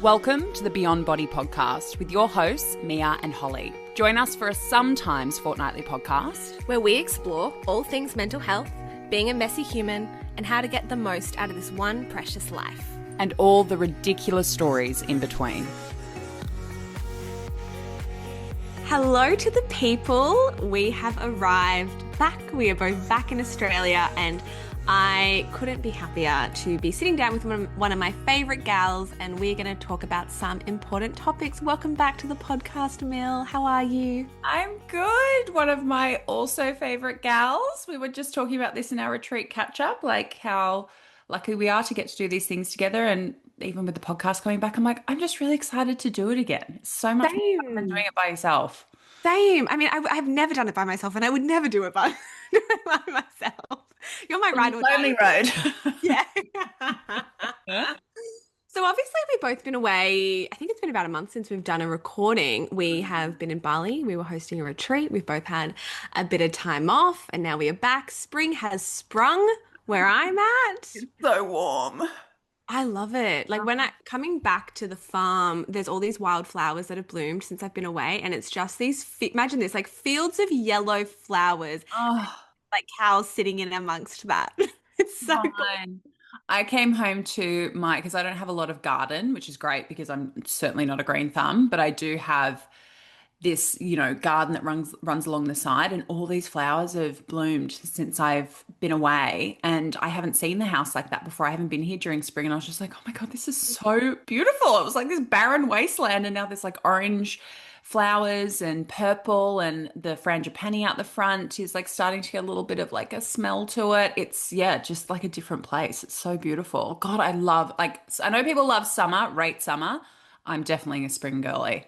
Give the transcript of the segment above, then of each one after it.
Welcome to the Beyond Body podcast with your hosts, Mia and Holly. Join us for a sometimes fortnightly podcast where we explore all things mental health, being a messy human, and how to get the most out of this one precious life. and all the ridiculous stories in between. Hello to the people. We have arrived back. We are both back in Australia, and I couldn't be happier to be sitting down with one of my favourite gals, and we're going to talk about some important topics. Welcome back to the podcast, Mill. How are you? I'm good. One of my also favorite gals. We were just talking about this in our retreat catch up, like how lucky we are to get to do these things together. And even with the podcast coming back, I'm like, I'm just really excited to do it again. It's so much more fun than doing it by yourself. Same. I mean, I've never done it by myself, and I would never do it by, by myself. You're my ride or die. Lonely road. Yeah. So obviously we've both been away. I think it's been about a month since we've done a recording. We have been in Bali. We were hosting a retreat. We've both had a bit of time off, and now we are back. Spring has sprung where I'm at. It's so warm. I love it. Like when coming back to the farm, there's all these wildflowers that have bloomed since I've been away, and it's just these, imagine this, like fields of yellow flowers, Oh, like cows sitting in amongst that. It's so cool. fine. I came home to because I don't have a lot of garden, which is great because I'm certainly not a green thumb, but I do have this, garden that runs along the side, and all these flowers have bloomed since I've been away, and I haven't seen the house like that before. I haven't been here during spring, and I was just like, oh my God, this is so beautiful. It was like this barren wasteland, and now there's like orange flowers and purple, and the frangipani out the front is like starting to get a little bit of like a smell to it. It's just like a different place. It's so beautiful. God, I know people love summer, rate summer. I'm definitely a spring girly.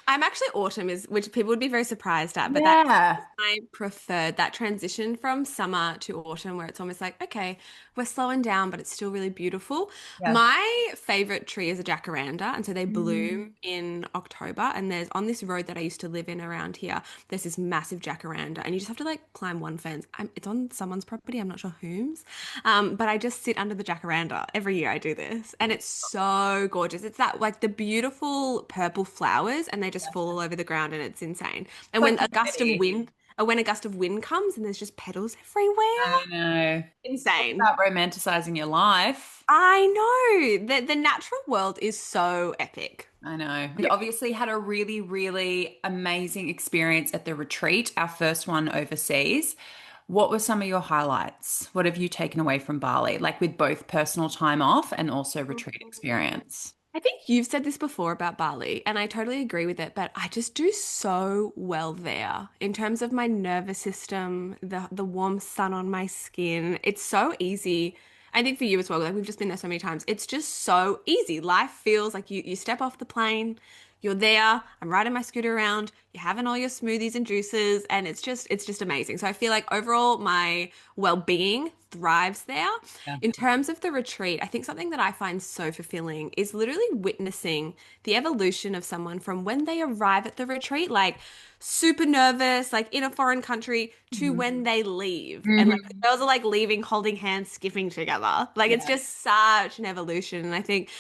I'm actually autumn which people would be very surprised at, but Yeah. that's I preferred that transition from summer to autumn, where it's almost like, okay, we're slowing down, but it's still really beautiful. Yeah. My favorite tree is a jacaranda, and so they Mm. bloom in October. And there's on this road that I used to live in around here, there's this massive jacaranda, and you just have to like climb one fence. It's on someone's property, I'm not sure whom's, but I just sit under the jacaranda every year. I do this, and it's so gorgeous. It's that like the beautiful purple flowers, and they just fall all over the ground, and it's insane. And when a gust of wind comes, and there's just petals everywhere. I know. Insane. About romanticizing your life. I know. The natural world is so epic. I know. We obviously had a really, really amazing experience at the retreat, our first one overseas. What were some of your highlights? What have you taken away from Bali, like with both personal time off and also retreat experience? I think you've said this before about Bali, and I totally agree with it, but I just do so well there in terms of my nervous system, the warm sun on my skin. It's so easy. I think for you as well, like we've just been there so many times. It's just so easy. Life feels like you step off the plane, you're there, I'm riding my scooter around, you're having all your smoothies and juices, and it's just amazing. So I feel like overall my well-being thrives there. Yeah. In terms of the retreat, I think something that I find so fulfilling is literally witnessing the evolution of someone from when they arrive at the retreat, like super nervous, like in a foreign country, to when they leave. And like the girls are like leaving, holding hands, skipping together. Like it's just such an evolution. And I think,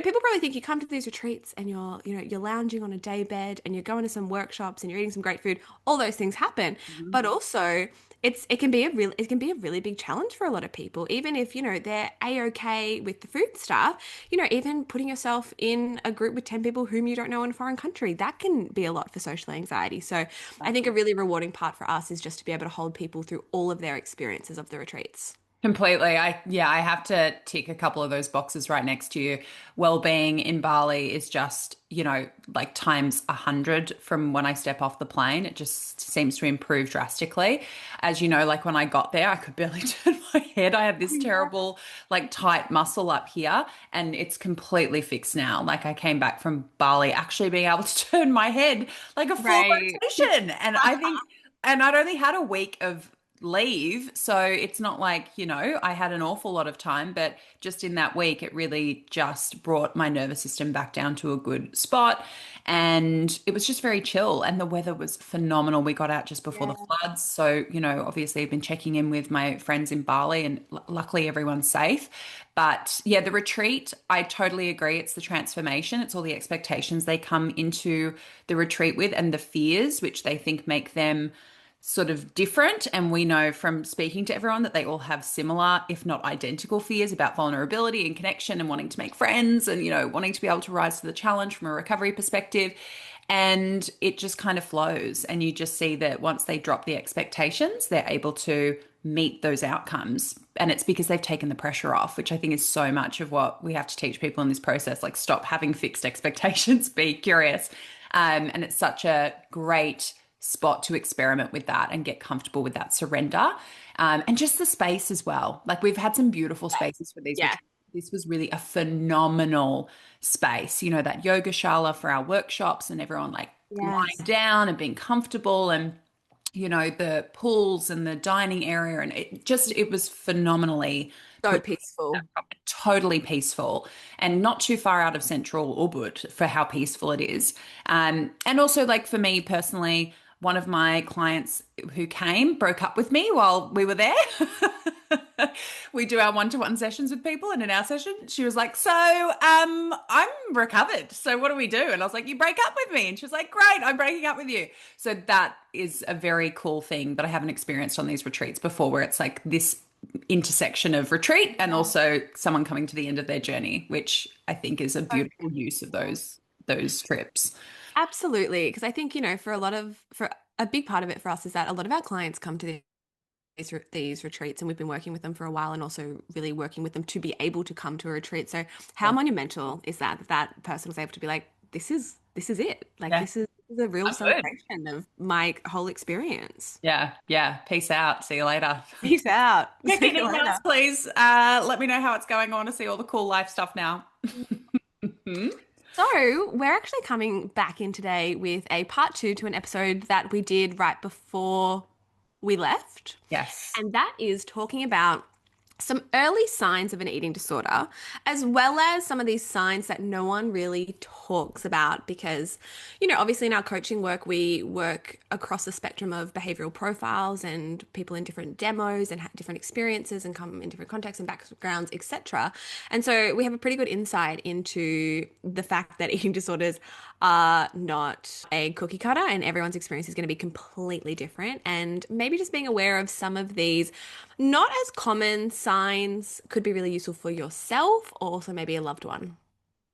people probably think you come to these retreats and you're lounging on a day bed and you're going to some workshops and you're eating some great food. All those things happen. But also it can be a really big challenge for a lot of people, even if they're a-okay with the food stuff. Even putting yourself in a group with 10 people whom you don't know in a foreign country, that can be a lot for social anxiety. So I think a really rewarding part for us is just to be able to hold people through all of their experiences of the retreats. Completely. I have to tick a couple of those boxes right next to you. Well-being in Bali is just, like times 100 from when I step off the plane. It just seems to improve drastically. As you know, like when I got there, I could barely turn my head. I had this terrible, like tight muscle up here, and it's completely fixed now. Like I came back from Bali actually being able to turn my head like a full rotation. And I think, and I'd only had a week of leave. So it's not like, I had an awful lot of time, but just in that week, it really just brought my nervous system back down to a good spot. And it was just very chill. And the weather was phenomenal. We got out just before the Yeah. floods. So, obviously I've been checking in with my friends in Bali and luckily everyone's safe. But yeah, the retreat, I totally agree. It's the transformation, it's all the expectations they come into the retreat with and the fears, which they think make them sort of different. And we know from speaking to everyone that they all have similar, if not identical, fears about vulnerability and connection and wanting to make friends and, wanting to be able to rise to the challenge from a recovery perspective. And it just kind of flows. And you just see that once they drop the expectations, they're able to meet those outcomes. And it's because they've taken the pressure off, which I think is so much of what we have to teach people in this process. Like, stop having fixed expectations, be curious. And it's such a great spot to experiment with that and get comfortable with that surrender. And just the space as well. Like, we've had some beautiful spaces for these Yeah. retreats. This was really a phenomenal space, that yoga shala for our workshops and everyone like Yes. lying down and being comfortable and the pools and the dining area, and it was phenomenally So put, peaceful. totally peaceful and not too far out of central Ubud for how peaceful it is. And also, like, for me personally, one of my clients who came broke up with me while we were there. We do our one-to-one sessions with people, and in our session she was like, so I'm recovered, so what do we do? And I was like, you break up with me? And she was like, great, I'm breaking up with you. So that is a very cool thing that I haven't experienced on these retreats before, where it's like this intersection of retreat and also someone coming to the end of their journey, which I think is a beautiful use of those trips. Absolutely. Because I think, for a big part of it for us is that a lot of our clients come to these retreats and we've been working with them for a while and also really working with them to be able to come to a retreat. So how Yeah, monumental is that person was able to be like, this is it. Like, yeah, this is a real I'm good. celebration of my whole experience. Yeah, yeah. Peace out. See you later. Peace out. Check See in you emails, later. please. Let me know how it's going. I want to see all the cool life stuff now. So, we're actually coming back in today with a part two to an episode that we did right before we left. Yes. And that is talking about some early signs of an eating disorder, as well as some of these signs that no one really talks about because, obviously in our coaching work, we work across the spectrum of behavioral profiles and people in different demos and different experiences and come in different contexts and backgrounds, etc. And so we have a pretty good insight into the fact that eating disorders are not a cookie cutter and everyone's experience is going to be completely different. And maybe just being aware of some of these not as common signs could be really useful for yourself or also maybe a loved one.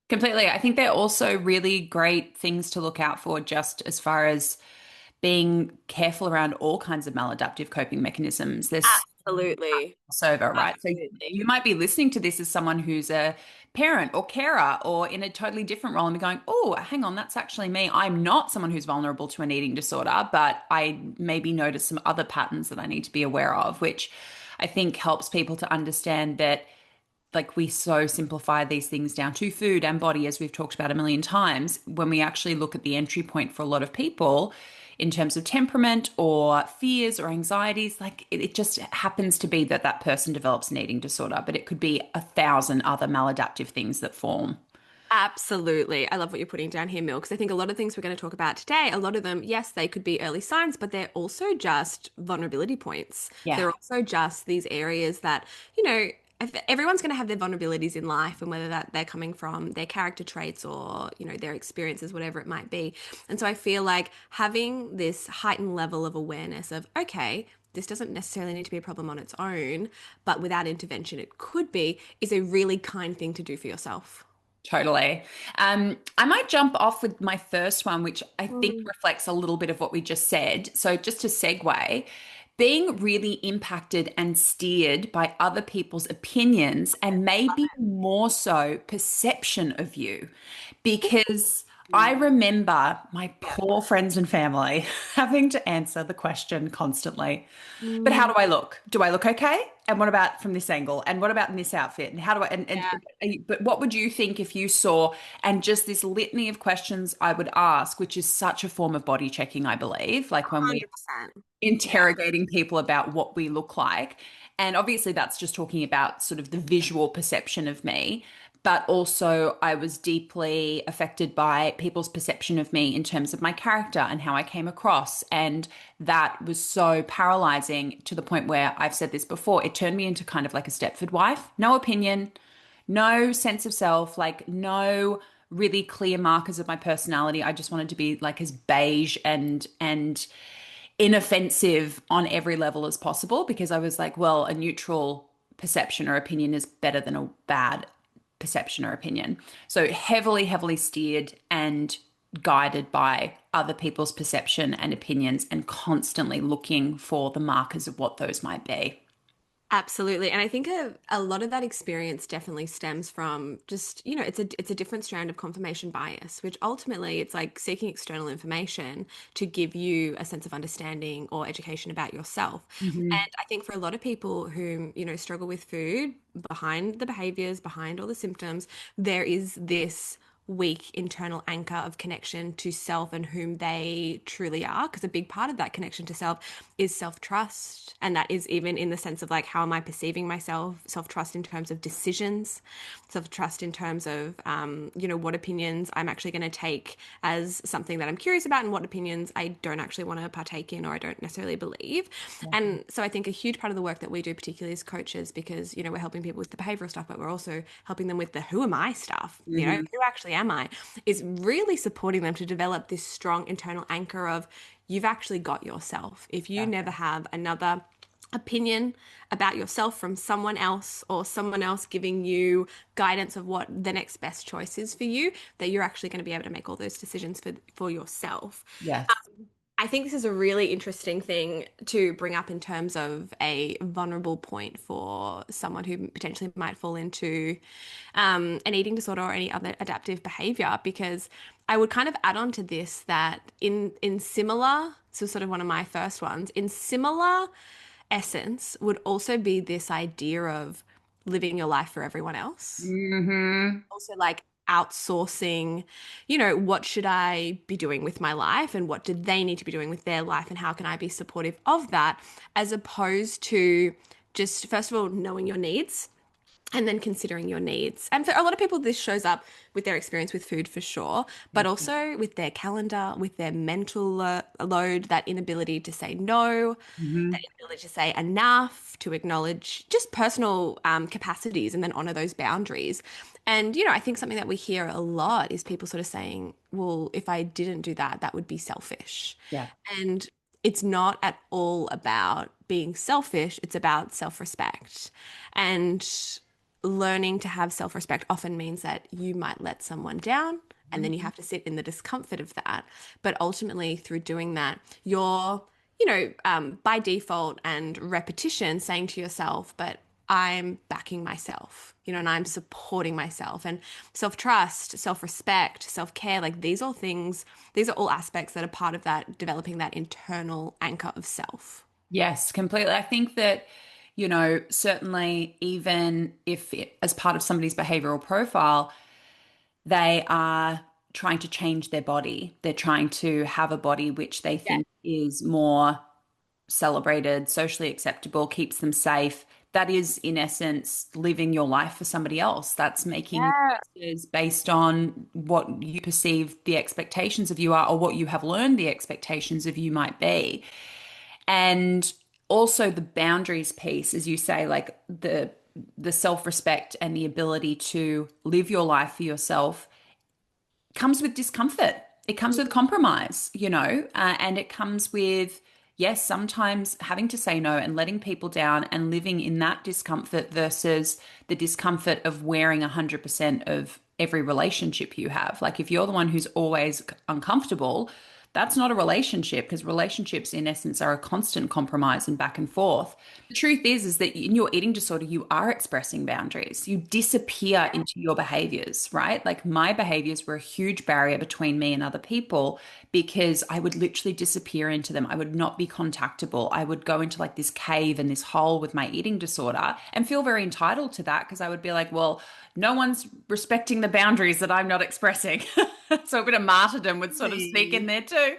Completely. I think they're also really great things to look out for, just as far as being careful around all kinds of maladaptive coping mechanisms. There's Absolutely. crossover, right? So Absolutely. you might be listening to this as someone who's a parent or carer or in a totally different role and be going, oh, hang on, that's actually me. I'm not someone who's vulnerable to an eating disorder, but I maybe notice some other patterns that I need to be aware of, which I think helps people to understand that, like, we so simplify these things down to food and body, as we've talked about a million times. When we actually look at the entry point for a lot of people in terms of temperament or fears or anxieties, like it just happens to be that that person develops an eating disorder, but it could be 1,000 other maladaptive things that form. Absolutely. I love what you're putting down here, Mil, because I think a lot of things we're going to talk about today, a lot of them, yes, they could be early signs, but they're also just vulnerability points. Yeah, They're also just these areas that, everyone's going to have their vulnerabilities in life, and whether that they're coming from their character traits or, their experiences, whatever it might be. And so I feel like having this heightened level of awareness of, okay, this doesn't necessarily need to be a problem on its own, but without intervention, it could be, is a really kind thing to do for yourself. totally. I might jump off with my first one, which I think Mm. reflects a little bit of what we just said. So, just to segue, being really impacted and steered by other people's opinions and maybe more so perception of you. Because I remember my Yeah. poor friends and family having to answer the question constantly. But how Mm, do I look? Do I look okay? And what about from this angle? And what about in this outfit? And how do I yeah, but what would you think if you saw and just this litany of questions I would ask, which is such a form of body checking, I believe, like when we 100%. Yeah. interrogating people about what we look like. And obviously, that's just talking about sort of the visual perception of me. But also, I was deeply affected by people's perception of me in terms of my character and how I came across. And that was so paralyzing to the point where I've said this before, it turned me into kind of like a Stepford wife. No opinion, no sense of self, like no really clear markers of my personality. I just wanted to be like as beige and inoffensive on every level as possible because I was like, well, a neutral perception or opinion is better than a bad perception or opinion. So heavily, heavily steered and guided by other people's perception and opinions and constantly looking for the markers of what those might be. Absolutely. And I think a lot of that experience definitely stems from just, it's a different strand of confirmation bias, which ultimately it's like seeking external information to give you a sense of understanding or education about yourself. Mhm. And I think for a lot of people who, struggle with food, behind the behaviors, behind all the symptoms, there is this weak internal anchor of connection to self and whom they truly are. Because a big part of that connection to self is self trust. And that is even in the sense of like, how am I perceiving myself? Self trust in terms of decisions, self trust in terms of, what opinions I'm actually going to take as something that I'm curious about and what opinions I don't actually want to partake in or I don't necessarily believe. And so I think a huge part of the work that we do, particularly as coaches, because, we're helping people with the behavioral stuff, but we're also helping them with the who am I stuff, Mhm. who actually am I, is really supporting them to develop this strong internal anchor of you've actually got yourself. If you Yeah. never have another opinion about yourself from someone else or someone else giving you guidance of what the next best choice is for you, that you're actually going to be able to make all those decisions for yourself. Yes. I think this is a really interesting thing to bring up in terms of a vulnerable point for someone who potentially might fall into an eating disorder or any other adaptive behavior, because I would kind of add on to this that in similar, so sort of one of my first ones, in similar essence would also be this idea of living your life for everyone else, Hmm. also like outsourcing, what should I be doing with my life and what do they need to be doing with their life and how can I be supportive of that, as opposed to just, first of all, knowing your needs and then considering your needs. And for a lot of people, this shows up with their experience with food for sure, but also with their calendar, with their mental load, that inability to say no, that Hmm. inability to say enough, to acknowledge just personal capacities and then honor those boundaries. And, I think something that we hear a lot is people sort of saying, well, if I didn't do that, that would be selfish. Yeah. And it's not at all about being selfish, it's about self respect. And learning to have self respect often means that you might let someone down and then you have to sit in the discomfort of that. But ultimately, through doing that, you're, by default and repetition saying to yourself, but I'm backing myself, and I'm supporting myself. And self trust, self respect, self care, like these are all aspects that are part of that, developing that internal anchor of self. Yes, completely. I think that, certainly even if as part of somebody's behavioral profile, they are trying to change their body, they're trying to have a body which they Yeah. think is more celebrated, socially acceptable, keeps them safe. That is, in essence, living your life for somebody else. That's making Yeah. choices based on what you perceive the expectations of you are or what you have learned the expectations of you might be. And also the boundaries piece, as you say, like the self-respect and the ability to live your life for yourself comes with discomfort. It comes with compromise, and it comes with, yes, sometimes having to say no and letting people down and living in that discomfort versus the discomfort of wearing 100% of every relationship you have. Like if you're the one who's always uncomfortable, That's not a relationship, because relationships in essence are a constant compromise and back and forth. The truth is that in your eating disorder, you are expressing boundaries. You disappear into your behaviors, right? Like my behaviors were a huge barrier between me and other people because I would literally disappear into them. I would not be contactable. I would go into like this cave and this hole with my eating disorder and feel very entitled to that because I would be like, well, no one's respecting the boundaries that I'm not expressing. So a bit of martyrdom would sort of sneak in Really? there too.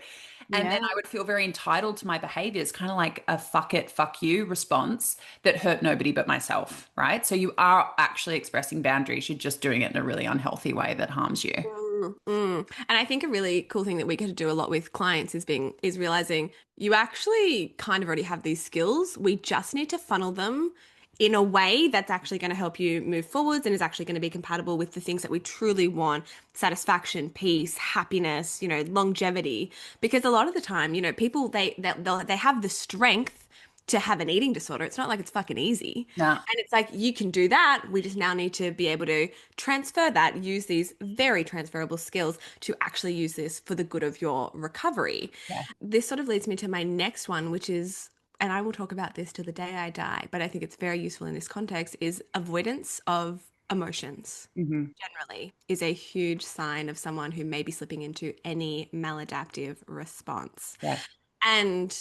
And then Yeah. I would feel very entitled to my behaviors, kind of like a fuck it, fuck you response that hurt nobody but myself, right? So you are actually expressing boundaries. You're just doing it in a really unhealthy way that harms you. And I think a really cool thing that we get to do a lot with clients is realizing you actually kind of already have these skills. We just need to funnel them in a way that's actually going to help you move forwards and is actually going to be compatible with the things that we truly want: satisfaction, peace, happiness, longevity. Because a lot of the time, people they have the strength to have an eating disorder. It's not like it's fucking easy. Yeah. And it's like you can do that. We just now need to be able to transfer that, use these very transferable skills to actually use this for the good of your recovery. Yeah. This sort of leads me to my next one, which is, and I will talk about this till the day I die, but I think it's very useful in this context, is avoidance of emotions. Hmm. Generally, is a huge sign of someone who may be slipping into any maladaptive response. Yeah. And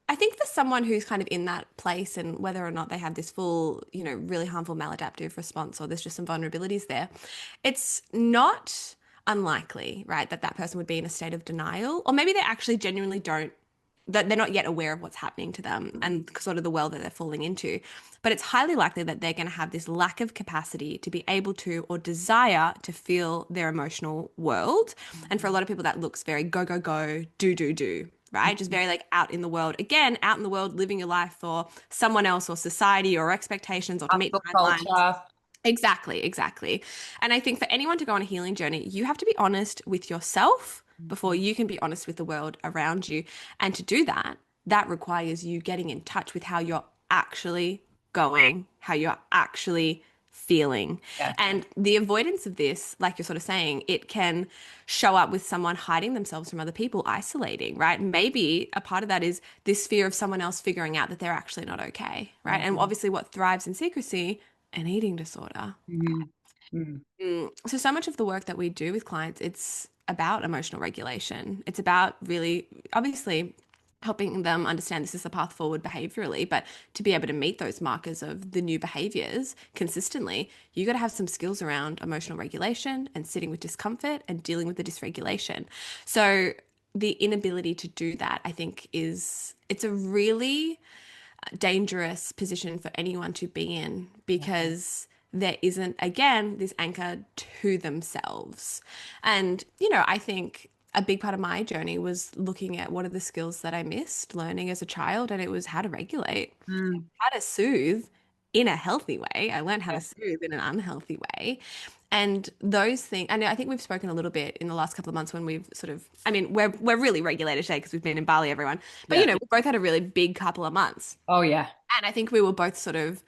I think for someone who's kind of in that place, and whether or not they have this full, really harmful maladaptive response, or there's just some vulnerabilities there, it's not unlikely, right, that that person would be in a state of denial, or maybe they actually genuinely don't, that they're not yet aware of what's happening to them and sort of the world that they're falling into. But it's highly likely that they're going to have this lack of capacity to be able to or desire to feel their emotional world. And for a lot of people, that looks very go, go, go, do, do, do. Right? Just very like out in the world. Again, out in the world, living your life for someone else or society or expectations or to meet Hustle timelines. culture. Exactly, exactly. And I think for anyone to go on a healing journey, you have to be honest with yourself before you can be honest with the world around you. And to do that, that requires you getting in touch with how you're actually going, how you're actually feeling. Yeah. And the avoidance of this, like you're sort of saying, it can show up with someone hiding themselves from other people, isolating, right? Maybe a part of that is this fear of someone else figuring out that they're actually not okay, right? And Mhm. obviously, what thrives in secrecy, an eating disorder. Mhm. Mhm. So much of the work that we do with clients, it's about emotional regulation. It's about really, obviously, helping them understand this is the path forward behaviorally, but to be able to meet those markers of the new behaviors consistently, you got to have some skills around emotional regulation and sitting with discomfort and dealing with the dysregulation. So the inability to do that, I think, it's a really dangerous position for anyone to be in because there isn't, again, this anchor to themselves. And, I think a big part of my journey was looking at what are the skills that I missed learning as a child, and it was how to regulate, Mm. how to soothe in a healthy way. I learned how Yeah. to soothe in an unhealthy way. And those things, and I think we've spoken a little bit in the last couple of months when we've sort of, I mean, we're really regulated today because we've been in Bali, everyone. But Yeah. we both had a really big couple of months. Oh yeah. And I think we were both sort of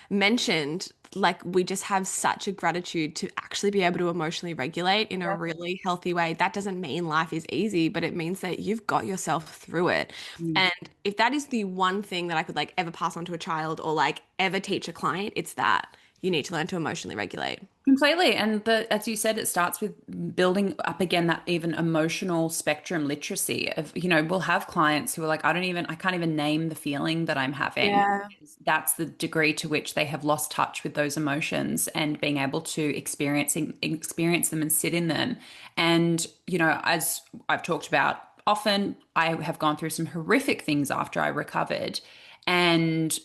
mentioned like we just have such a gratitude to actually be able to emotionally regulate in a Yeah. really healthy way. That doesn't mean life is easy, but it means that you've got yourself through it. Mm. And if that is the one thing that I could like ever pass on to a child or like ever teach a client, it's that you need to learn to emotionally regulate. Completely. And as you said, it starts with building up again that even emotional spectrum literacy of, we'll have clients who are like, I can't even name the feeling that I'm having. Yeah. That's the degree to which they have lost touch with those emotions and being able to experience them and sit in them. And, as I've talked about often, I have gone through some horrific things after I recovered. And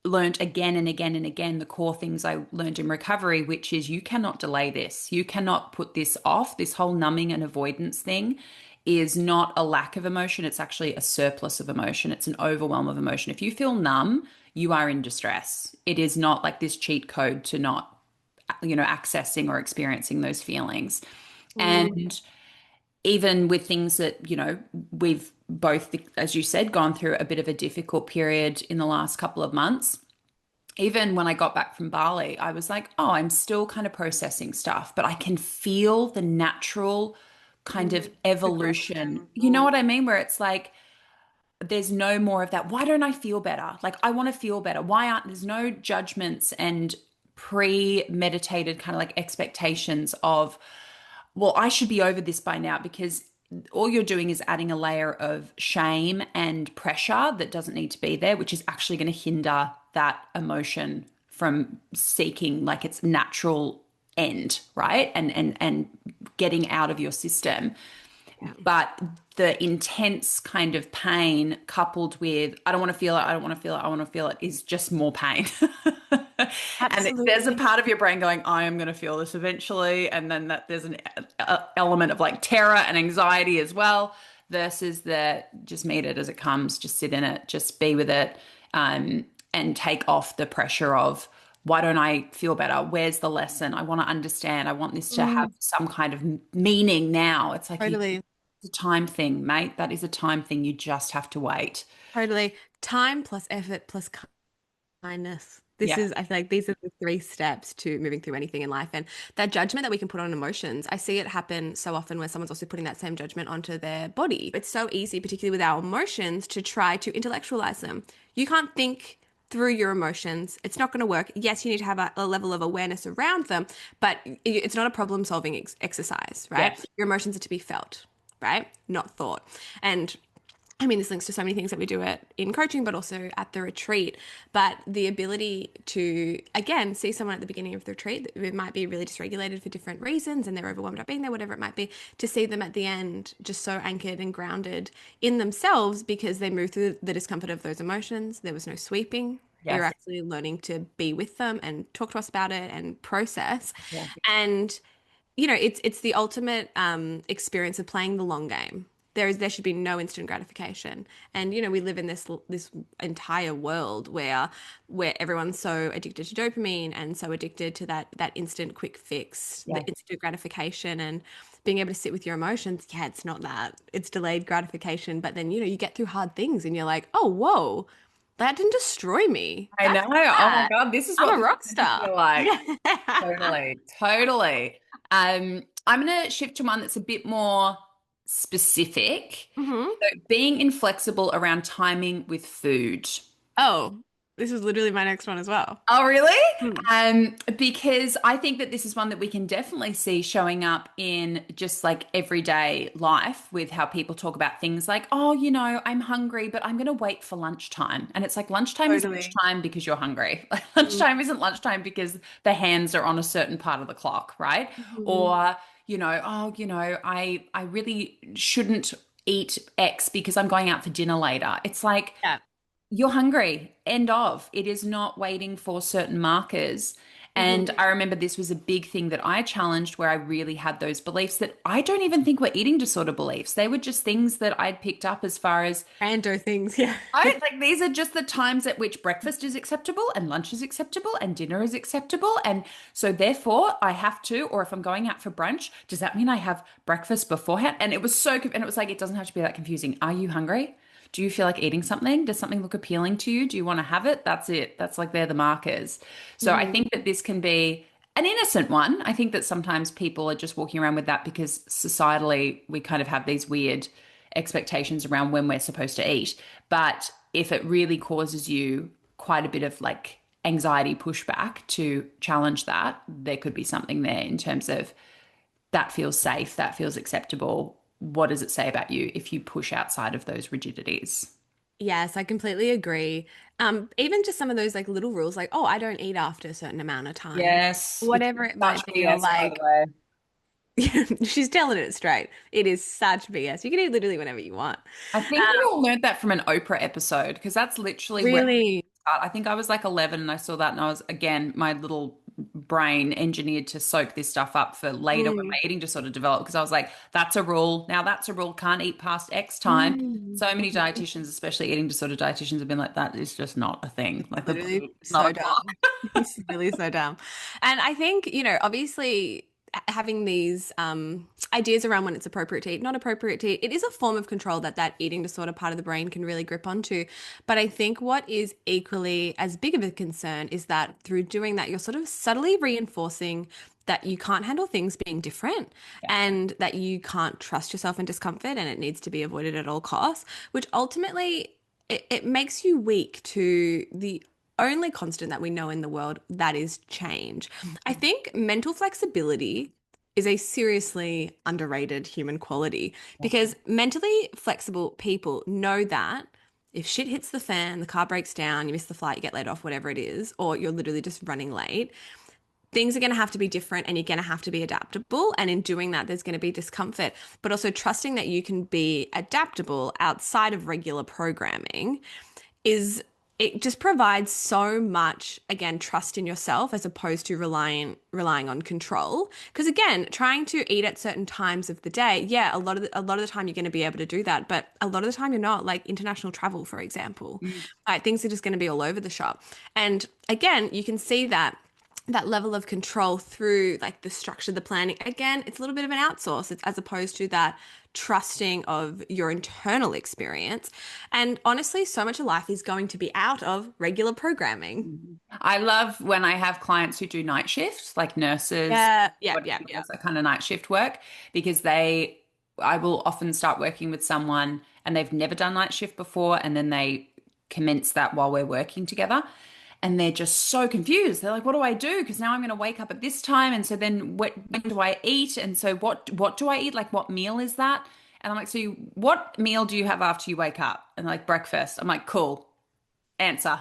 learned again and again and again the core things I learned in recovery, which is you cannot delay this. You cannot put this off. This whole numbing and avoidance thing is not a lack of emotion. It's actually a surplus of emotion. It's an overwhelm of emotion. If you feel numb, you are in distress. It is not like this cheat code to not, accessing or experiencing those feelings. Mm. And even with things that, we've both, as you said, gone through a bit of a difficult period in the last couple of months. Even when I got back from Bali, I was like, oh, I'm still kind of processing stuff, but I can feel the natural kind of Progression. evolution. You know what I mean? Where it's like, there's no more of that. Why don't I feel better? Like, I want to feel better. Why aren't there's no judgments and premeditated kind of like expectations of, well, I should be over this by now, because all you're doing is adding a layer of shame and pressure that doesn't need to be there, which is actually going to hinder that emotion from seeking like its natural end, right? And getting out of your system. Yeah. But the intense kind of pain coupled with, I don't want to feel it, I don't want to feel it, I want to feel it, is just more pain. And there's a Absolutely. part of your brain going, I am going to feel this eventually. And then that there's an element of like terror and anxiety as well, versus the just meet it as it comes, just sit in it, just be with it, and take off the pressure of, why don't I feel better? Where's the lesson? I want to understand. I want this to have Mm, some kind of meaning now. It's like, totally. it's a time thing, mate. That is a time thing. You just have to wait. Totally. Time plus effort plus kindness. This Yeah. is, I feel like these are the three steps to moving through anything in life. And that judgment that we can put on emotions, I see it happen so often where someone's also putting that same judgment onto their body. It's so easy, particularly with our emotions, to try to intellectualize them. You can't think through your emotions. It's not going to work. Yes, you need to have a level of awareness around them, but it's not a problem solving exercise, right? Yes. Your emotions are to be felt, right? Not thought. And I mean, this links to so many things that we do in coaching, but also at the retreat. But the ability to, again, see someone at the beginning of the retreat, it might be really dysregulated for different reasons and they're overwhelmed at being there, whatever it might be, to see them at the end just so anchored and grounded in themselves because they moved through the discomfort of those emotions. There was no sweeping. We were Yes. actually learning to be with them and talk to us about it and process. Yeah. And it's the ultimate experience of playing the long game. There should be no instant gratification, and we live in this entire world where everyone's so addicted to dopamine and so addicted to that instant quick fix, the Yeah. instant gratification, and being able to sit with your emotions. Yeah, it's not that. It's delayed gratification, but then you get through hard things, and you're like, oh, whoa, that didn't destroy me. I know. That's Oh my bad. God, this is I'm what a this is rock meant to star. feel like. Totally. Totally. I'm going to shift to one that's a bit more specific. hmm So being inflexible around timing with food. Oh, this is literally my next one as well. Oh, really? Hmm. Because I think that this is one that we can definitely see showing up in just like everyday life with how people talk about things like, oh, I'm hungry, but I'm going to wait for lunchtime. And it's like lunchtime is Totally. lunchtime because you're hungry. Like Mm. lunchtime isn't lunchtime because the hands are on a certain part of the clock, right? Mhm. Or, oh, I really shouldn't eat X because I'm going out for dinner later. It's like, Yeah. you're hungry. End of. It is not waiting for certain markers. And hmm I remember this was a big thing that I challenged where I really had those beliefs that I don't even think were eating disorder beliefs. They were just things that I'd picked up as far as, Rando things, yeah. I like these are just the times at which breakfast is acceptable and lunch is acceptable and dinner is acceptable. And so therefore I have to, or if I'm going out for brunch, does that mean I have breakfast beforehand? And it was and it was like, it doesn't have to be that confusing. Are you hungry? Do you feel like eating something? Does something look appealing to you? Do you want to have it? That's it. That's like they're the markers. So I hmm think that this can be an innocent one. I think that sometimes people are just walking around with that because societally we kind of have these weird expectations around when we're supposed to eat. But if it really causes you quite a bit of like anxiety pushback to challenge that, there could be something there in terms of that feels safe, that feels acceptable. What does it say about you if you push outside of those rigidities? Yes, I completely agree. Even just some of those like little rules, like, oh, I don't eat after a certain amount of time, Yes, which whatever is it such might be, or BS, by the like, way. she's telling it straight. It is such BS. You can eat literally whenever you want. I think we all learned that from an Oprah episode because that's literally where Really? I think I was like 11 and I saw that and I was again my little brain engineered to soak this stuff up for later when my Mm. eating disorder developed because I was like that's a rule. Now that's a rule, can't eat past X time. Mm. So many Mhm. dietitians, especially eating disorder dietitians have been like that is just not a thing. Like the Literally body is not so a clock. dumb. It's really so dumb. And I think, obviously having these ideas around when it's appropriate to eat, not appropriate to eat, it is a form of control that eating disorder part of the brain can really grip onto. But I think what is equally as big of a concern is that through doing that, you're sort of subtly reinforcing that you can't handle things being different Yeah. and that you can't trust yourself in discomfort and it needs to be avoided at all costs, which ultimately it makes you weak to the only constant that we know in the world, that is change. I think mental flexibility is a seriously underrated human quality because mentally flexible people know that if shit hits the fan, the car breaks down, you miss the flight, you get laid off, whatever it is, or you're literally just running late, things are going to have to be different and you're going to have to be adaptable. And in doing that, there's going to be discomfort, but also trusting that you can be adaptable outside of regular programming is it just provides so much, again, trust in yourself as opposed to relying on control. Because again, trying to eat at certain times of the day, yeah, a lot of the time you're going to be able to do that, but a lot of the time you're not. Like international travel, for example, Mm. like things are just going to be all over the shop. And again, you can see that level of control through like the structure, the planning. Again, it's a little bit of an outsource. It's as opposed to that trusting of your internal experience. And honestly, so much of life is going to be out of regular programming. I love when I have clients who do night shifts, like nurses, Yeah, yeah, what yeah, who yeah. does that kind of night shift work, because I will often start working with someone and they've never done night shift before, and then they commence that while we're working together. And they're just so confused. They're like, "What do I do? Because now I'm going to wake up at this time, and so then when do I eat? And so what do I eat? Like, what meal is that?" And I'm like, what meal do you have after you wake up? And they're like, breakfast. I'm like, cool. Answer.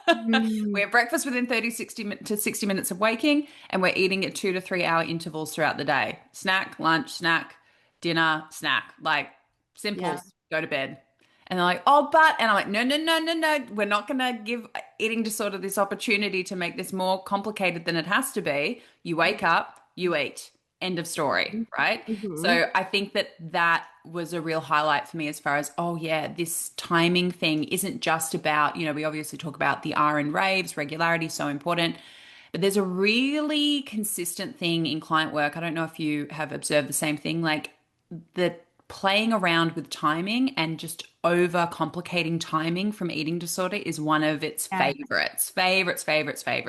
We Mm. have breakfast within 60 minutes of waking, and we're eating at 2 to 3 hour intervals throughout the day. Snack, lunch, snack, dinner, snack. Like Yeah. simples, go to bed. And they're like, oh, but, and I'm like, no, no, no, no, no. We're not going to give eating disorder this opportunity to make this more complicated than it has to be. You wake up, you eat. End of story, right? Mm-hmm. So I think that that was a real highlight for me as far as, oh yeah, this timing thing isn't just about, we obviously talk about the R and raves, regularity, so important. But there's a really consistent thing in client work. I don't know if you have observed the same thing, like the playing around with timing and just over complicating timing from eating disorder is one of its Yeah. favorite.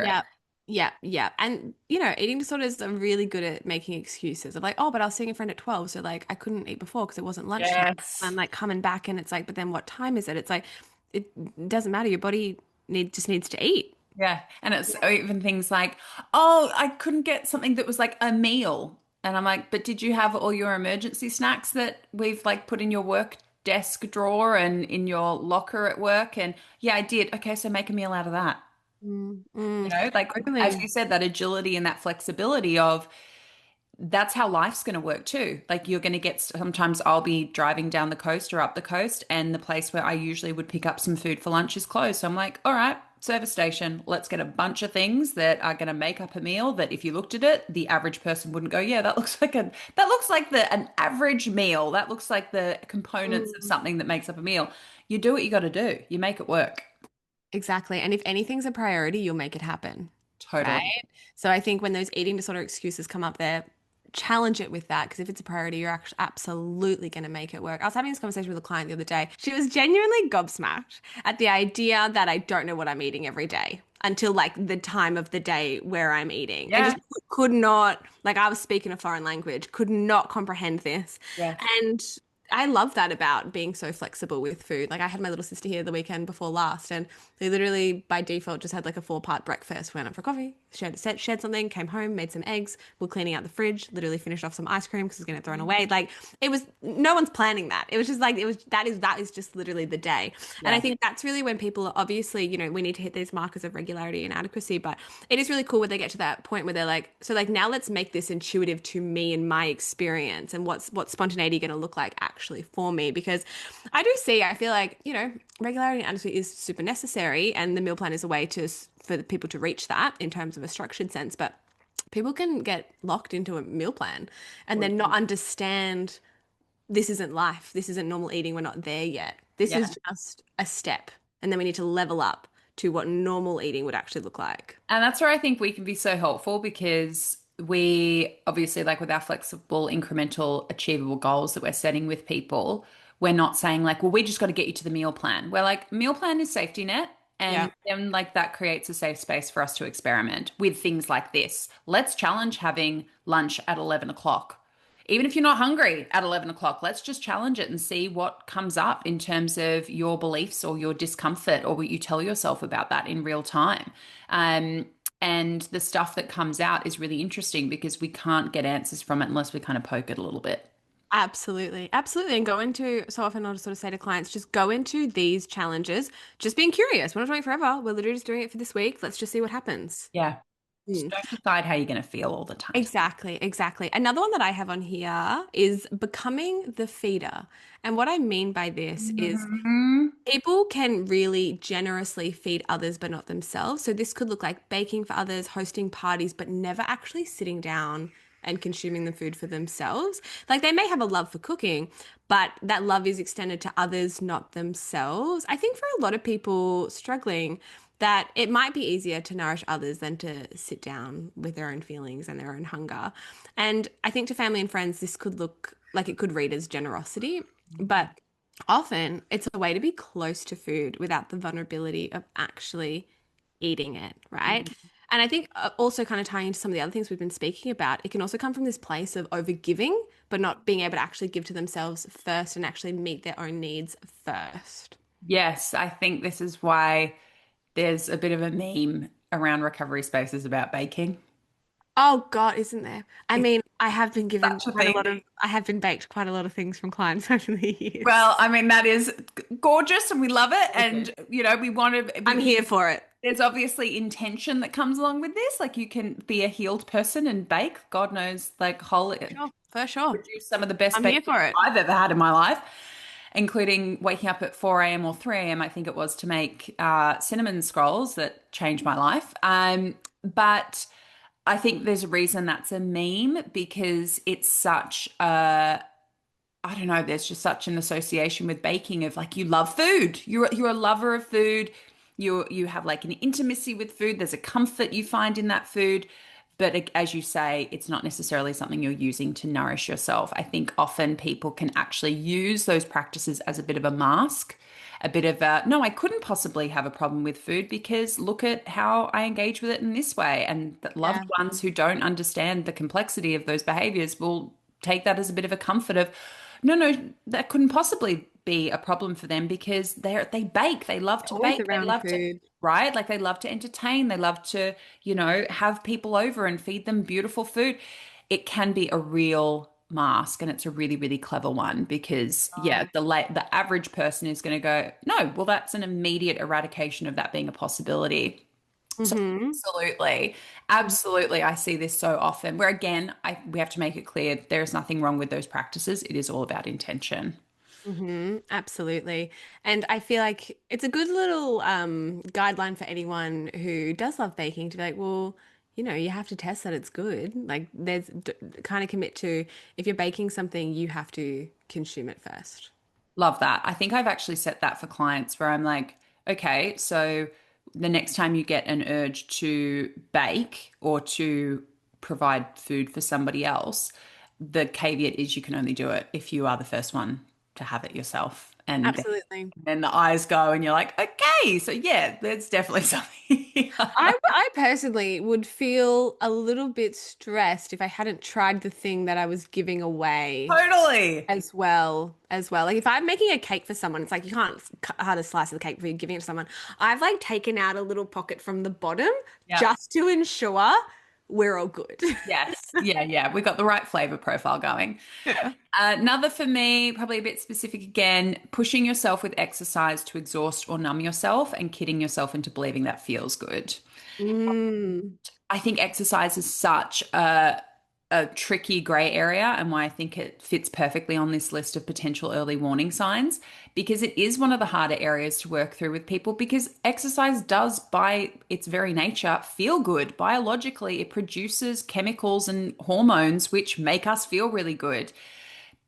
Yeah. Yeah, yeah. And eating disorders are really good at making excuses of like, oh, but I was seeing a friend at 12, so like I couldn't eat before because it wasn't lunchtime. And Yes. I'm like coming back and it's like, but then what time is it? It's like it doesn't matter. Your body just needs to eat. Yeah. And it's even things like, oh, I couldn't get something that was like a meal. And I'm like, but did you have all your emergency snacks that we've like put in your work desk drawer and in your locker at work? And yeah, I did. Okay, so make a meal out of that. Mm, mm, Like as totally. you said, that agility and that flexibility of that's how life's going to work too. Like you're going to get sometimes I'll be driving down the coast or up the coast, and the place where I usually would pick up some food for lunch is closed. So I'm like, all right, service station, let's get a bunch of things that are going to make up a meal that if you looked at it, the average person wouldn't go, yeah, that looks like the an average meal. That looks like the components of Mm. something that makes up a meal. You do what you got to do. You make it work. Exactly. And if anything's a priority, you'll make it happen. Right. Totally. So I think when those eating disorder excuses come up there, challenge it with that because if it's a priority, you're actually absolutely going to make it work. I was having this conversation with a client the other day. She was genuinely gobsmacked at the idea that I don't know what I'm eating every day until like the time of the day where I'm eating and Yeah. just could not, like I was speaking a foreign language, could not comprehend this. Yes. And I love that about being so flexible with food. Like I had my little sister here the weekend before last, and they literally by default just had like a 4-part breakfast. Went out for coffee, shared something, came home, made some eggs. We're cleaning out the fridge. Literally finished off some ice cream because it was gonna get thrown away. Like it was no one's planning that. It was just like it was that is just literally the day. And I Yeah. think that's really when people are obviously we need to hit these markers of regularity and adequacy. But it is really cool when they get to that point where they're like, so like now let's make this intuitive to me and my experience and what's spontaneity going to look like actually for me because I feel like regularity and adequacy is super necessary and the meal plan is a way for the people to reach that in terms of a structured sense, but people can get locked into a meal plan and then not understand this isn't life, this isn't normal eating, we're not there yet, this Yeah. is just a step, and then we need to level up to what normal eating would actually look like. And that's where I think we can be so helpful because we obviously, like with our flexible, incremental, achievable goals that we're setting with people, we're not saying, like, well, we just got to get you to the meal plan. We're like, meal plan is safety net. Yeah. And then like that creates a safe space for us to experiment with things like this. Let's challenge having lunch at 11 o'clock. Even if you're not hungry at 11 o'clock, let's just challenge it and see what comes up in terms of your beliefs or your discomfort or what you tell yourself about that in real time. Um, and the stuff that comes out is really interesting because we can't get answers from it unless we kind of poke it a little bit. Absolutely. Absolutely. And go into, so often I'll just sort of say to clients, just go into these challenges, just being curious. We're not doing it forever. We're literally just doing it for this week. Let's just see what happens. Yeah. Just Mm. don't decide how you're going to feel all the time. Exactly, exactly. Another one that I have on here is becoming the feeder. And what I mean by this is Mhm. people can really generously feed others, but not themselves. So this could look like baking for others, hosting parties, but never actually sitting down and consuming the food for themselves. Like they may have a love for cooking, but that love is extended to others, not themselves. I think for a lot of people struggling, that it might be easier to nourish others than to sit down with their own feelings and their own hunger. And I think to family and friends, this could look like it could read as generosity, but often it's a way to be close to food without the vulnerability of actually eating it, right? And I think also kind of tying into some of the other things we've been speaking about, it can also come from this place of overgiving, but not being able to actually give to themselves first and actually meet their own needs first. Yes, I think this is why there's a bit of a meme around recovery spaces about baking. Oh God, isn't there? I It's mean, I have been given such a quite a thing. lot of, I have been baked quite a lot of things from clients over the years. Well, I mean, that is gorgeous and we love it. Gorgeous. And, you know, we want to, I'm here for it. there's obviously intention that comes along with this. Like you can be a healed person and bake. God knows, like, whole Sure, for sure. produce some of the best I'm here baking for it. I've ever had in my life, including waking up at 4 a.m. or 3 a.m., I think it was, to make cinnamon scrolls that changed my life. But I think there's a reason that's a meme because it's such a, I don't know, there's just such an association with baking of like you love food. You're a lover of food. You have like an intimacy with food. There's a comfort you find in that food. But as you say, it's not necessarily something you're using to nourish yourself. I think often people can actually use those practices as a bit of a mask, a bit of a, no, I couldn't possibly have a problem with food because look at how I engage with it in this way. And that loved Yeah. ones who don't understand the complexity of those behaviors will take that as a bit of a comfort of, no, no, that couldn't possibly be a problem for them because they bake, they love to Always bake, they around love to, food. right? Like they love to entertain, they love to, you know, have people over and feed them beautiful food. It can be a real mask and it's a really, really clever one because yeah, the average person is going to go, no, well, that's an immediate eradication of that being a possibility. So Mm-hmm. absolutely, absolutely, I see this so often. Where again, we have to make it clear there is nothing wrong with those practices. It is all about intention. Absolutely. And I feel like it's a good little guideline for anyone who does love baking to be like, well, you have to test that it's good. Like there's kind of commit to if you're baking something, you have to consume it first. Love that. I think I've actually set that for clients where I'm like, okay, so the next time you get an urge to bake or to provide food for somebody else, the caveat is you can only do it if you are the first one to have it yourself. And Absolutely. then the eyes go and you're like, okay, so yeah, there's definitely something. I personally would feel a little bit stressed if I hadn't tried the thing that I was giving away Totally. as well. Like if I'm making a cake for someone, it's like you can't cut a slice of the cake before you're giving it to someone. I've like taken out a little pocket from the bottom Yeah. just to ensure we're all good. Yes. Yeah. Yeah. We got the right flavor profile going. Yeah. Another for me, probably a bit specific again, pushing yourself with exercise to exhaust or numb yourself and kidding yourself into believing that feels good. Mm. I think exercise is such a tricky gray area and why I think it fits perfectly on this list of potential early warning signs because it is one of the harder areas to work through with people because exercise does, by its very nature, feel good. Biologically, it produces chemicals and hormones which make us feel really good.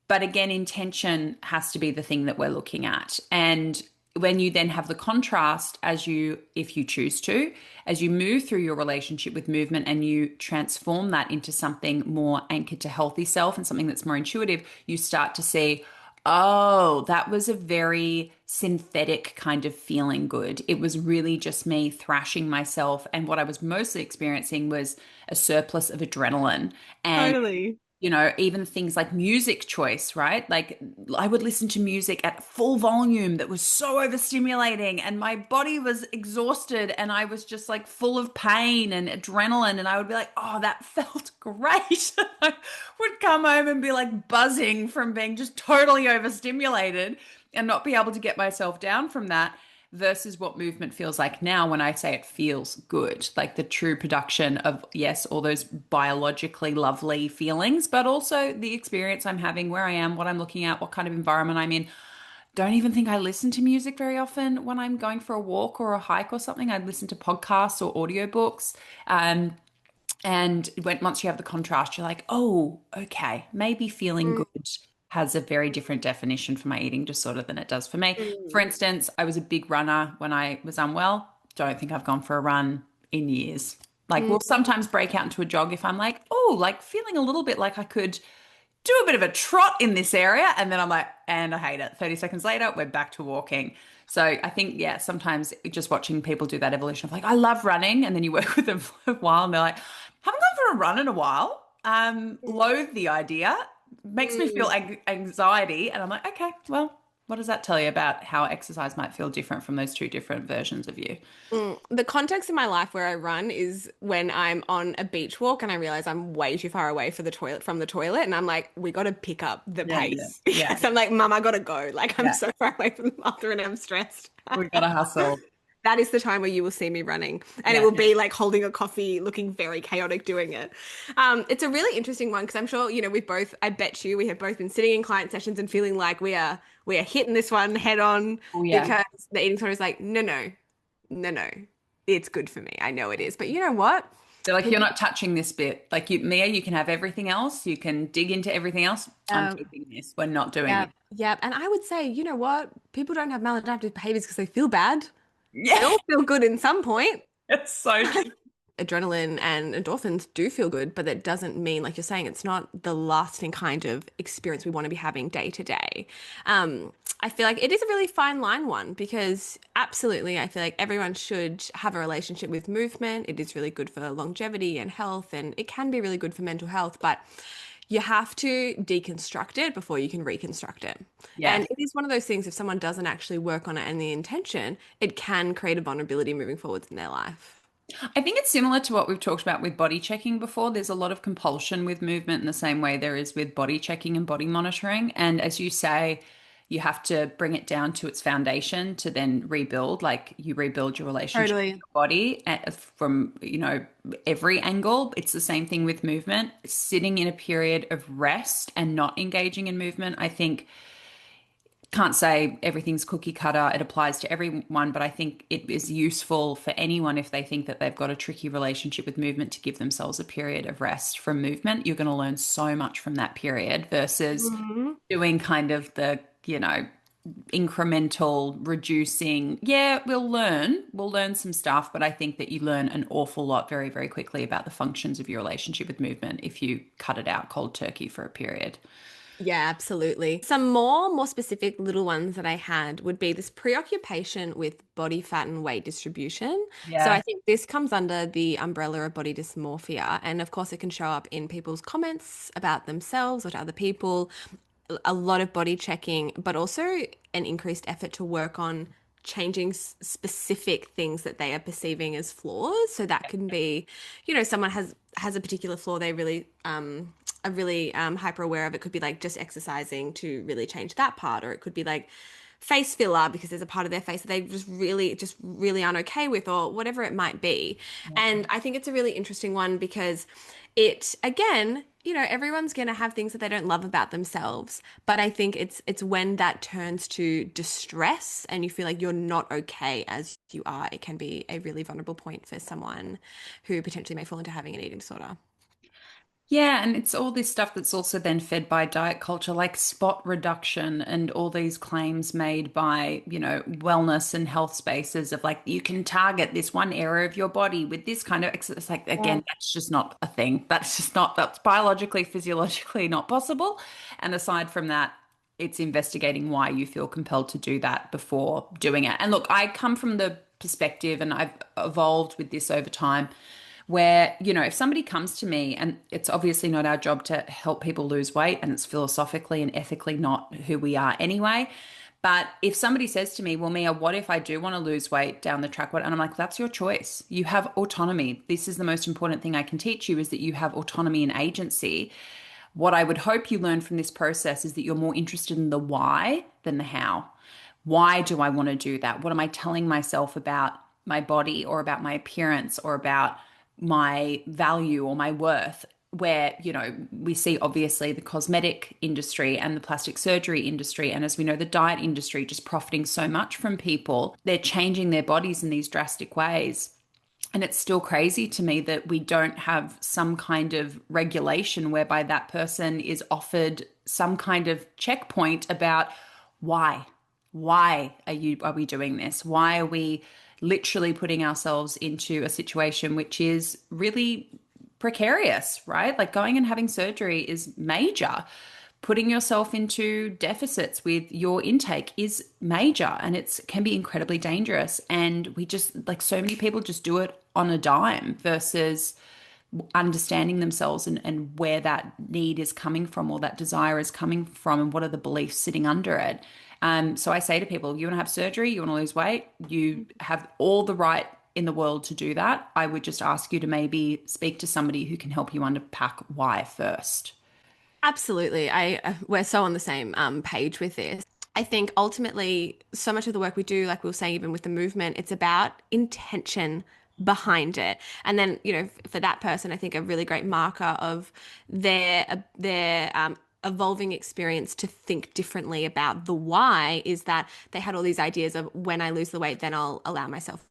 But again, intention has to be the thing that we're looking at. And when you then have the contrast as you, if you choose to, as you move through your relationship with movement and you transform that into something more anchored to healthy self and something that's more intuitive, you start to see, Oh, that was a very synthetic kind of feeling good. It was really just me thrashing myself. And what I was mostly experiencing was a surplus of adrenaline. And Totally. even things like music choice, right? Like I would listen to music at full volume that was so overstimulating, and my body was exhausted, and I was just like full of pain and adrenaline. And I would be like, oh, that felt great. I would come home and be like buzzing from being just totally overstimulated and not be able to get myself down from that versus what movement feels like now when I say it feels good, like the true production of, yes, all those biologically lovely feelings, but also the experience I'm having, where I am, what I'm looking at, what kind of environment I'm in. Don't even think I listen to music very often when I'm going for a walk or a hike or something. I listen to podcasts or audiobooks. And once you have the contrast, you're like, oh, okay, maybe feeling Mm, good has a very different definition for my eating disorder than it does for me. For mm, instance, I was a big runner when I was unwell. Don't think I've gone for a run in years. Like, mm. we'll sometimes break out into a jog if I'm like, oh, like feeling a little bit like I could do a bit of a trot in this area. And then I'm like, and I hate it. 30 seconds later, we're back to walking. So I think, yeah, sometimes just watching people do that evolution of like, I love running. And then you work with them for a while and they're like, haven't gone for a run in a while. Loathe the idea, makes me feel Mm. anxiety. And I'm like, okay, well, what does that tell you about how exercise might feel different from those two different versions of you? The context in my life where I run is when I'm on a beach walk and I realize I'm way too far away for the toilet from the toilet, and I'm like, we got to pick up the Yeah, yeah, pace. yeah, Yes, I'm like, Mum, I gotta go. Like I'm yeah. so far away from the mother and I'm stressed. We gotta hustle. That is the time where you will see me running, and it Yeah. will be like holding a coffee, looking very chaotic doing it. It's a really interesting one because I'm sure, we both, I bet you, we have both been sitting in client sessions and feeling like we are hitting this one head on Oh, yeah. because the eating disorder is like, no, no, no, no, it's good for me. I know it is, but you know what? They're like, you're People, not touching this bit. Like you, Mia, you can have everything else. You can dig into everything else. I'm keeping this. We're not doing yeah, it. yeah, and I would say, you know what? People don't have maladaptive behaviors because they feel bad. We Yeah, all feel good in some point. it's so true. Adrenaline and endorphins do feel good, but that doesn't mean, like you're saying, it's not the lasting kind of experience we want to be having day to day. I feel like it is a really fine line one because absolutely, I feel like everyone should have a relationship with movement. It is really good for longevity and health, and it can be really good for mental health, but you have to deconstruct it before you can reconstruct it. And Yes. it is one of those things, if someone doesn't actually work on it and the intention, it can create a vulnerability moving forwards in their life. I think it's similar to what we've talked about with body checking before. There's a lot of compulsion with movement in the same way there is with body checking and body monitoring. And as you say, you have to bring it down to its foundation to then rebuild. Like you rebuild your relationship with Totally. your body from, every angle. It's the same thing with movement. Sitting in a period of rest and not engaging in movement, I think can't say everything's cookie cutter. It applies to everyone, but I think it is useful for anyone if they think that they've got a tricky relationship with movement to give themselves a period of rest from movement. You're going to learn so much from that period versus Mhm. doing kind of the, incremental reducing. Yeah, we'll learn some stuff, but I think that you learn an awful lot very, very quickly about the functions of your relationship with movement if you cut it out cold turkey for a period. Yeah, absolutely. Some more specific little ones that I had would be this preoccupation with body fat and weight distribution. So I Yeah. think this comes under the umbrella of body dysmorphia. And of course, it can show up in people's comments about themselves or to other people, a lot of body checking, but also an increased effort to work on changing specific things that they are perceiving as flaws. So that can be, someone has a particular flaw they really are really hyper aware of. It could be like just exercising to really change that part, or it could be like face filler because there's a part of their face that they just really aren't okay with, or whatever it might be. And I think it's a really interesting one because it again, everyone's going to have things that they don't love about themselves, but I think it's when that turns to distress and you feel like you're not okay as you are, it can be a really vulnerable point for someone who potentially may fall into having an eating disorder. Yeah, and it's all this stuff that's also then fed by diet culture, like spot reduction and all these claims made by, wellness and health spaces of like, you can target this one area of your body with this kind of exercise. Like, Yeah. again, that's just not a thing. That's biologically, physiologically not possible. And aside from that, it's investigating why you feel compelled to do that before doing it. And look, I come from the perspective, and I've evolved with this over time, where, if somebody comes to me, and it's obviously not our job to help people lose weight, and it's philosophically and ethically not who we are anyway. But if somebody says to me, well, Mia, what if I do want to lose weight down the track? And I'm like, that's your choice. You have autonomy. This is the most important thing I can teach you, is that you have autonomy and agency. What I would hope you learn from this process is that you're more interested in the why than the how. Why do I want to do that? What am I telling myself about my body, or about my appearance, or about my value or my worth? Where, we see obviously the cosmetic industry and the plastic surgery industry, and as we know, the diet industry just profiting so much from people. They're changing their bodies in these drastic ways. And it's still crazy to me that we don't have some kind of regulation whereby that person is offered some kind of checkpoint about why. Why are we doing this? Why are we literally putting ourselves into a situation which is really precarious, right? Like, going and having surgery is major. Putting yourself into deficits with your intake is major, and it can be incredibly dangerous. And we just, like, so many people just do it on a dime versus understanding themselves, and where that need is coming from, or that desire is coming from, and what are the beliefs sitting under it. So I say to people, you want to have surgery, you want to lose weight, you have all the right in the world to do that. I would just ask you to maybe speak to somebody who can help you unpack why first. Absolutely. We're so on the same page with this. I think ultimately, so much of the work we do, like we were saying, even with the movement, it's about intention behind it. And then, for that person, I think a really great marker of their evolving experience to think differently about the why is that they had all these ideas of, when I lose the weight, then I'll allow myself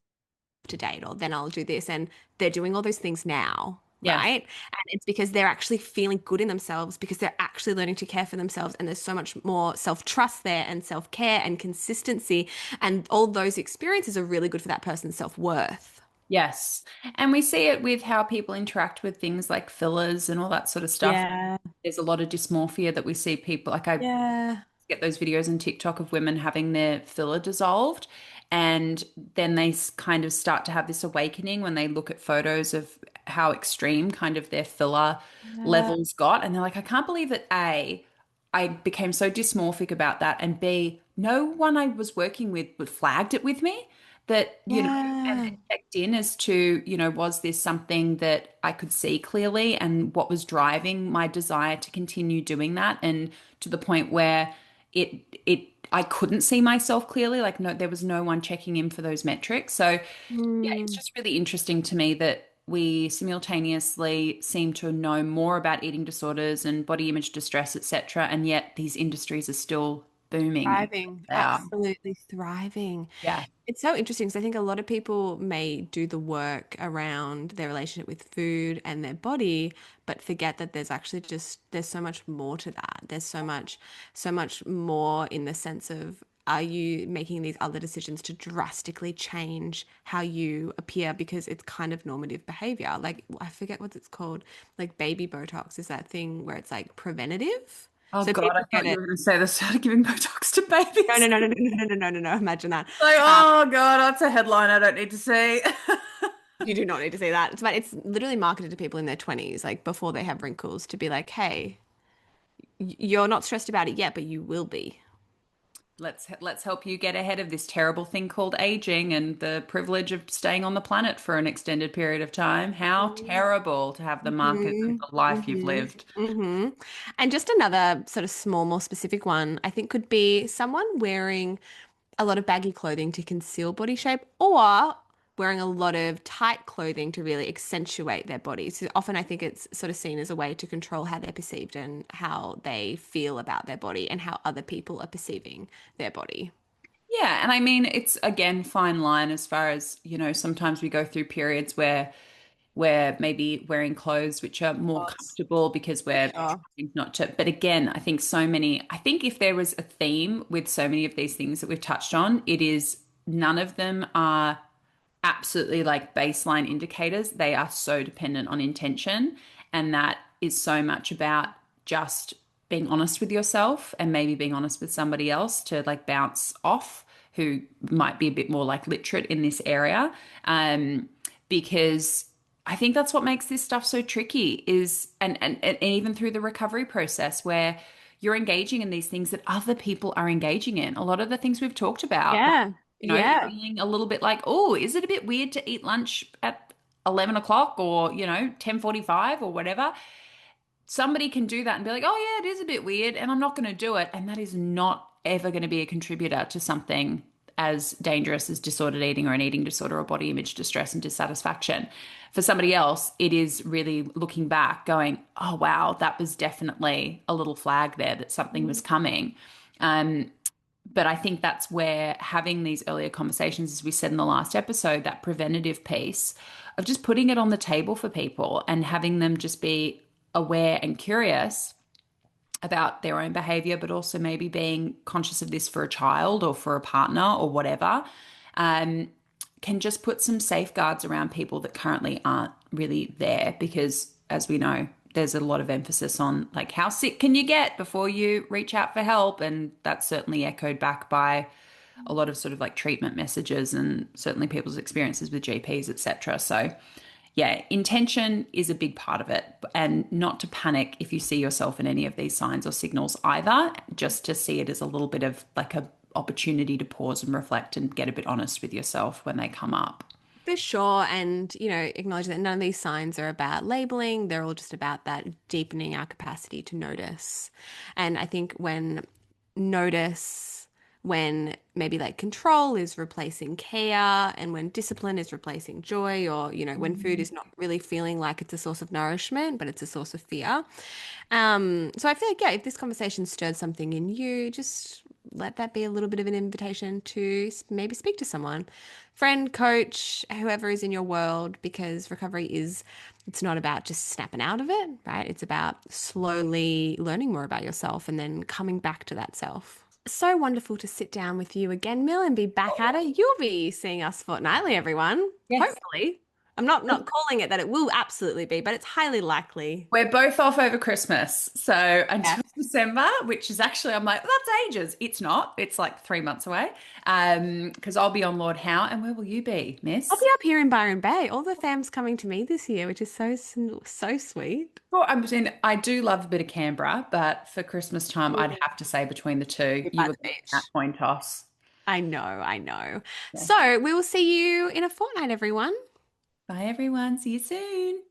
to date, or then I'll do this. And they're doing all those things now, Yeah. right? And it's because they're actually feeling good in themselves, because they're actually learning to care for themselves. And there's so much more self-trust there, and self-care and consistency. And all those experiences are really good for that person's self-worth. Yes. And we see it with how people interact with things like fillers and all that sort of stuff. Yeah. There's a lot of dysmorphia that we see people, like, I Yeah. get those videos on TikTok of women having their filler dissolved. And then they kind of start to have this awakening when they look at photos of how extreme kind of their filler Yeah. levels got. And they're like, I can't believe that A, I became so dysmorphic about that. And B, no one I was working with would flagged it with me that, and Yeah. checked in as to, was this something that I could see clearly, and what was driving my desire to continue doing that, and to the point where it I couldn't see myself clearly. Like, no, there was no one checking in for those metrics. So yeah, it's Mm. just really interesting to me that we simultaneously seem to know more about eating disorders and body image distress, etc., and yet these industries are still booming. Thriving, They are. absolutely thriving. Yeah. It's so interesting because I think a lot of people may do the work around their relationship with food and their body, but forget that there's so much more to that. There's so much more in the sense of, are you making these other decisions to drastically change how you appear because it's kind of normative behavior? Like, I forget what it's called. Like, baby Botox is that thing where it's like preventative. Oh So God, I people get thought you it. were going to say they started giving Botox to No, no, babies. no, no, no, no, no, no, no, no. Imagine that. Like, Um, oh God, that's a headline I don't need to see. You do not need to say that. It's literally marketed to people in their 20s, like before they have wrinkles, to be like, hey, you're not stressed about it yet, but you will be. Let's help you get ahead of this terrible thing called aging and the privilege of staying on the planet for an extended period of time. How terrible to have the markers of Mm-hmm. the life you've Mm-hmm. lived. Mm-hmm. And just another sort of small, more specific one, I think could be someone wearing a lot of baggy clothing to conceal body shape, or wearing a lot of tight clothing to really accentuate their bodies. So often I think it's sort of seen as a way to control how they're perceived and how they feel about their body and how other people are perceiving their body. Yeah, and I mean it's again fine line as far as, sometimes we go through periods where we're maybe wearing clothes which are more Course. comfortable because For we're sure. trying not to. But again, I think if there was a theme with so many of these things that we've touched on, it is none of them are absolutely like baseline indicators. They are so dependent on intention. And that is so much about just being honest with yourself and maybe being honest with somebody else to like bounce off who might be a bit more like literate in this area. Because I think that's what makes this stuff so tricky is and even through the recovery process where you're engaging in these things that other people are engaging in. A lot of the things we've talked about, like, Yeah. Yeah. feeling a little bit like, oh, is it a bit weird to eat lunch at 11 o'clock or, 10:45 or whatever? Somebody can do that and be like, oh, yeah, it is a bit weird and I'm not going to do it. And that is not ever going to be a contributor to something as dangerous as disordered eating or an eating disorder or body image distress and dissatisfaction. For somebody else, it is really looking back, going, oh, wow, that was definitely a little flag there that something was coming. Um, but I think that's where having these earlier conversations, as we said in the last episode, that preventative piece of just putting it on the table for people and having them just be aware and curious about their own behavior, but also maybe being conscious of this for a child or for a partner or whatever, um, can just put some safeguards around people that currently aren't really there. Because as we know, there's a lot of emphasis on like how sick can you get before you reach out for help. And that's certainly echoed back by a lot of sort of like treatment messages and certainly people's experiences with GPs, etc. So yeah, intention is a big part of it, and not to panic if you see yourself in any of these signs or signals either, just to see it as a little bit of like a opportunity to pause and reflect and get a bit honest with yourself when they come up. For sure. And, acknowledge that none of these signs are about labeling. They're all just about that deepening our capacity to notice. And I think notice, when maybe like control is replacing care and when discipline is replacing joy, or, when food is not really feeling like it's a source of nourishment, but it's a source of fear. So I feel like, yeah, if this conversation stirred something in you, just let that be a little bit of an invitation to maybe speak to someone, friend, coach, whoever is in your world, because it's not about just snapping out of it, right? It's about slowly learning more about yourself and then coming back to that self. So wonderful to sit down with you again, Mill, and be back at it. You'll be seeing us fortnightly, everyone. Yes. Hopefully. I'm not calling it that it will absolutely be, but it's highly likely. We're both off over Christmas. So Yeah. until December, which is actually, I'm like, that's ages. It's not. It's like 3 months away. Because I'll be on Lord Howe. And where will you be, I'll miss? be up here in Byron Bay. All the fam's coming to me this year, which is so sweet. Well, I mean, I do love a bit of Canberra, but for Christmas time, I'd Mm. have to say between the two, You're you by were the that beach. coin toss. I know, I know. Yeah. So we will see you in a fortnight, everyone. Bye, everyone. See you soon.